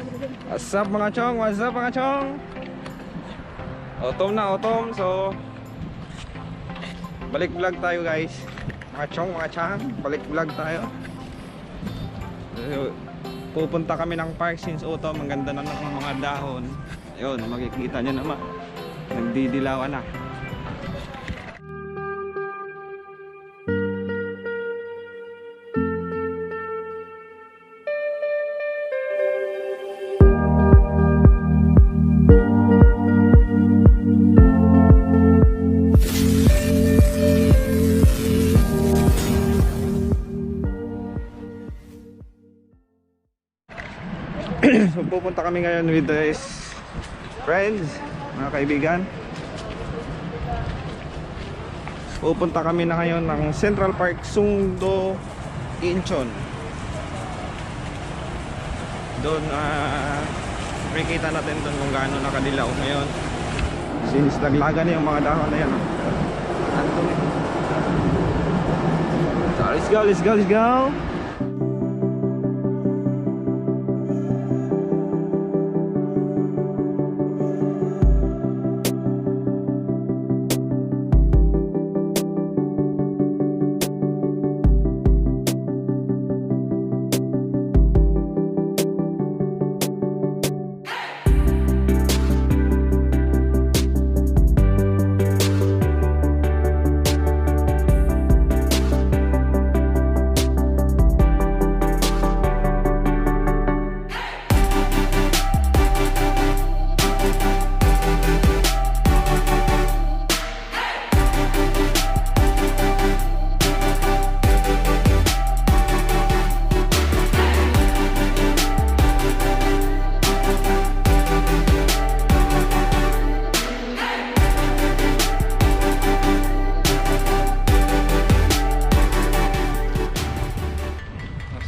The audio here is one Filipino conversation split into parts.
What's up mga chong? What's up mga chong? Autumn na autumn. So balik vlog tayo guys. Mga chong, mga chang, balik vlog tayo. Pupunta kami ng park since autumn. Ang ganda na ng mga dahon. Ayun, makikita nyo naman, nagdidilawan na. So pupunta kami ngayon with his friends, mga kaibigan. Pupunta kami na ngayon ng Central Park, Sungdo, Incheon. Doon makikita natin doon kung gaano nakadilaw ngayon. Since naglaga na yung mga dahon na yan. So let's go, let's go, let's go.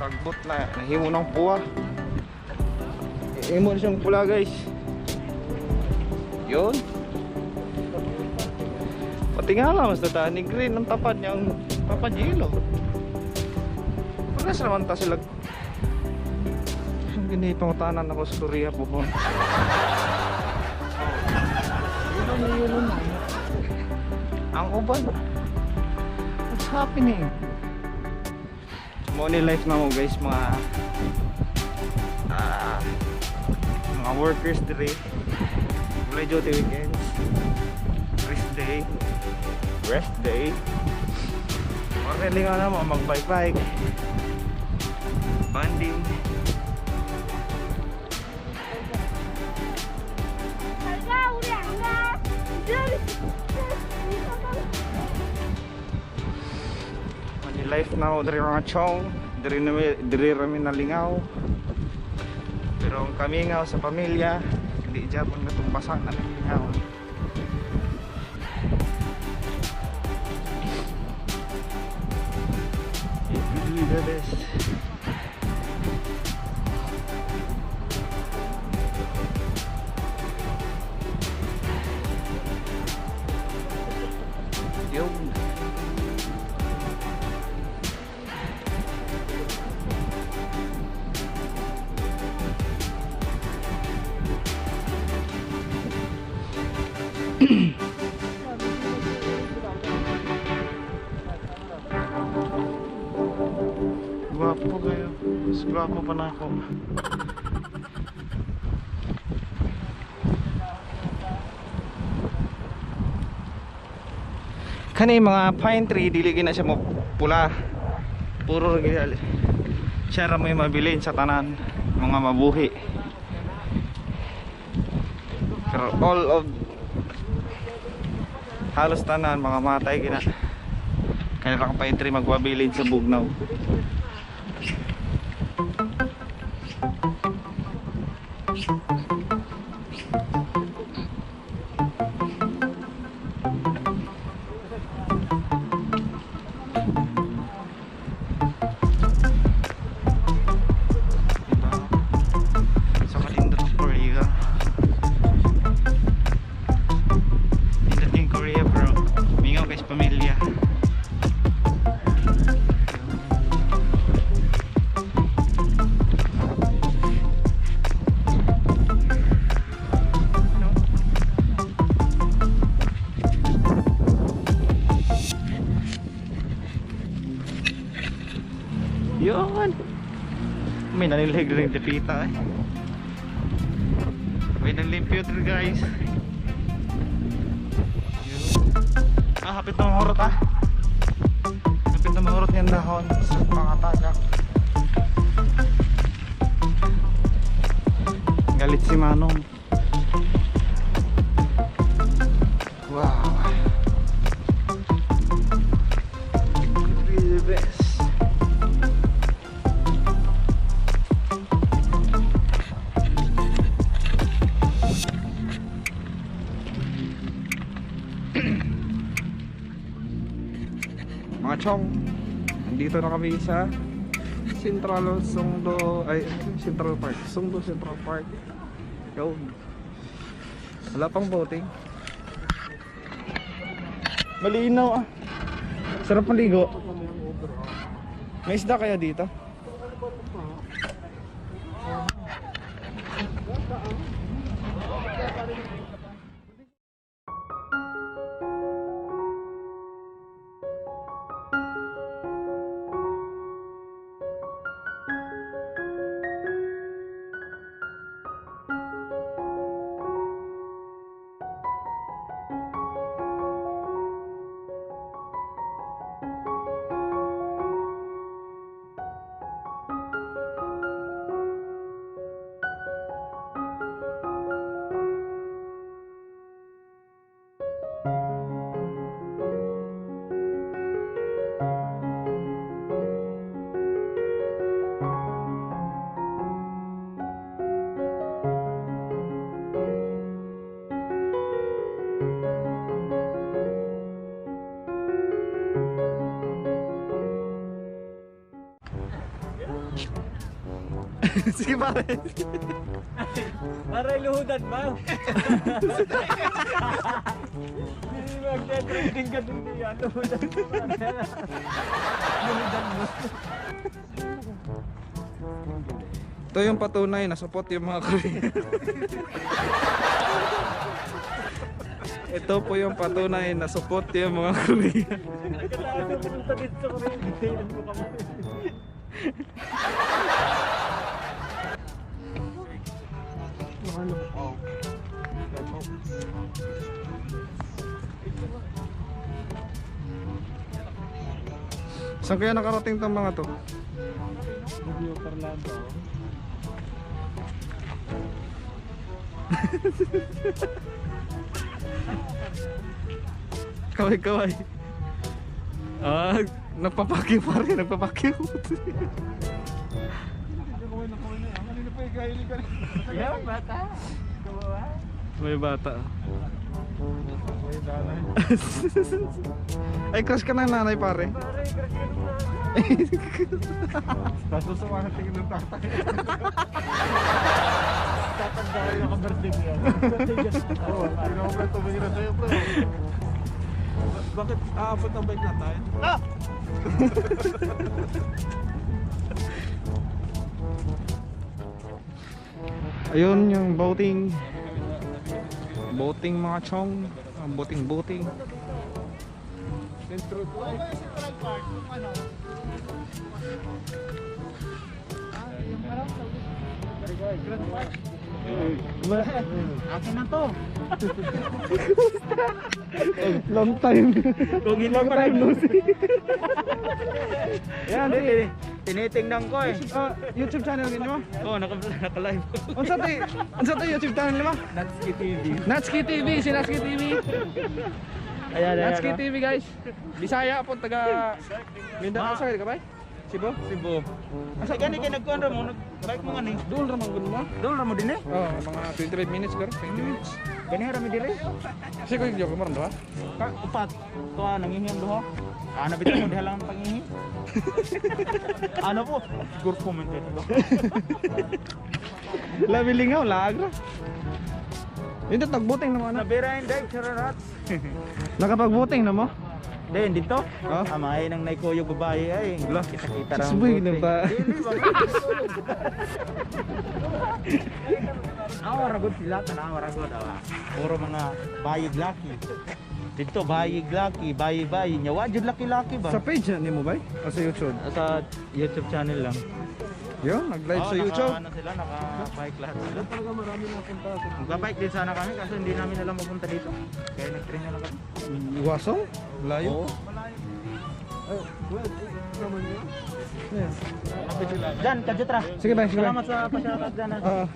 Sagbot na, nahimo ng puwa. Nahimo siyang pula guys. Yun. Pati nga lang, mas natanig green ang tapad niyang papadilo. Paras naman ta sila. Ang ganitong tanan ako sa Korea po po. Yun. Ang uban. What's happening? Money life na mo guys, mga workers dire. Wala duty weekends, rest day. Marili nga naman mag bike banding. Life na ako dari mga chong, dari rami nalingaw. Pero ang kami nga sa pamilya, hindi dyan pang natumpasan na nalingaw. You do the best. Yung gwapo kayo. Mas gwapo pa na ako. Kani mga pine tree, dili na siya mo pula. Puro siya ra may mabilin sa tanan, mga mabuhi. Pero all of halos tanan mga matay gina. Kaya lang pine tree magwabilin sa bugnaw. Nanilig rin dipita eh. May nanlimpyo dito guys. Hapit na mahurot ah. Hapit na mahurot yung dahon sa mga tagak. Galit si Manong. Wow. Really the best. Mga chong, dito na kami sa Central Songdo, ay Central Park, Songdo Central Park. Yo. Wala pang boating. Malinaw ah. Sarap maligo. May isda kaya dito? Sige pare. Para iluhudan ba? Hindi magte-trending ka dun diyan. Luhudan mo. Luhudan mo. Ito yung patunay na support yung mga Korean. Ito po yung patunay na support yung mga Korean. Nagkataas yung pumunta dito sa Korea. Tingnan mo kami. Saan kaya nakarating tong mga to? Video Parlando. Kaway-kaway. Ah, nagpapakyo pa rin, nagpapakyo. Yan, bata. Kawawa. May bata. May bata. Ay, crush ka ng nanay pare. Pare, crush ka naman. Tapos sumahat tingin ng tatay. Tatanda ko yung kaberding yan. Oo, hindi naman pala tumingin na sa'yo bro. Bakit aabot ang bike na tayo? Ah! Ayun yung boating. Boating mga chong. Boating. Central Park. Ano? Yung parang Grand Park. Akin na to. Long time. Kung hindi Long pa time no see. Yan, tinitingnan ko eh. YouTube channel ganyan mo? Oo, naka-live. Unsa to YouTube channel mo? Natsuki TV. Natsuki TV, si Natsuki TV. Ayan, Natsuki TV guys. Bisaya po taga Mindanao sa ka ba? Cebu? Cebu. Asa gani kay nagkuan ra mo, bike mo ngani. Dul ra man gud mo. Dol ra mo din eh. Oh, mga 25 minutes garo, 20 minutes. Gani ra mi dire. Kasi ko yung maron do ha. Upat. Tuwa nangihim duha. Ana bitaw mo diha lang ang pangihi. Ano po? Siguro comment ito. Labi lingaw lagra. Hindi tagbuting naman na. Nabirain dai chararats. Nakapagbuting na mo? Then dito, Oh? amay nang naikuyog babae ay. Wala. Kita-kita ra. Sisboy na ba? Awaragot sila, tanawaragot awa. Puro mga bayig laki. Dito bayig laki, bayi-bayi. Nyawa jud laki-laki ba? Sa page ni mo ba? O sa YouTube? Sa YouTube channel lang. Yun, nag-live sa Oo, YouTube. Ano sila, naka-bike lahat sila. Talaga marami na punta. Magbabike din sana kami kasi hindi namin alam mapunta dito. Kaya nag-train na lang kami. Wasong? Layo? Oo. Ay, well, naman yun. Yes. Jan, Kajutra. Sige ba, sige ba. Salamat sa pasyarat dyan. Ah.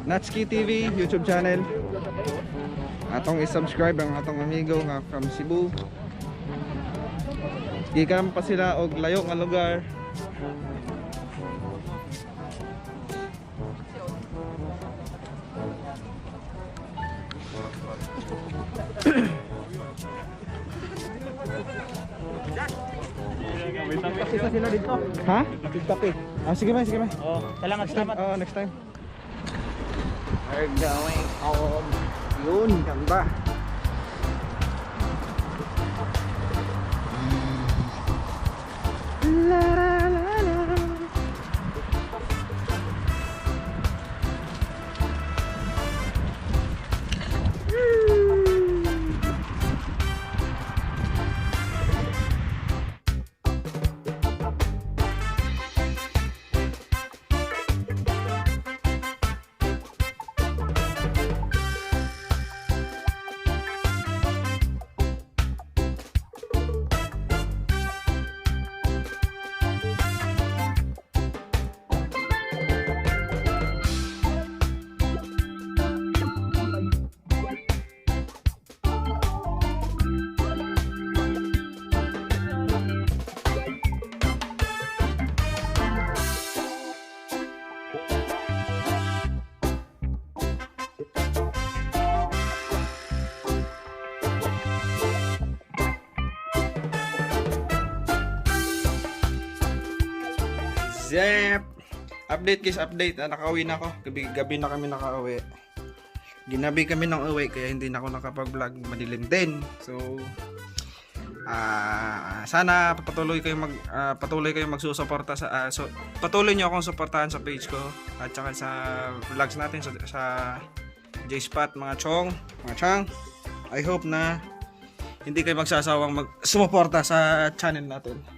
Natsuki TV YouTube channel. Atong i-subscribe ang atong amigo nga from Cebu. Gikan pa sila og layo nga lugar. Kasi sa sila dito. Ha? Nagkape. Ah, sige ba, sige ba. Oh, salamat, salamat. Next time. We're going home. Yun, ganda. La la la la. Zep! Update guys, update. Nakauwi na ako. Gabi na kami nakauwi. Ginabi kami ng uwi kaya hindi na ako nakapag-vlog. Madilim din. So, sana patuloy kayong magsusuporta sa patuloy niyo akong suportahan sa page ko at saka sa vlogs natin sa J-Spot, mga chong, mga chang. I hope na hindi kayo magsasawang sumuporta sa channel natin.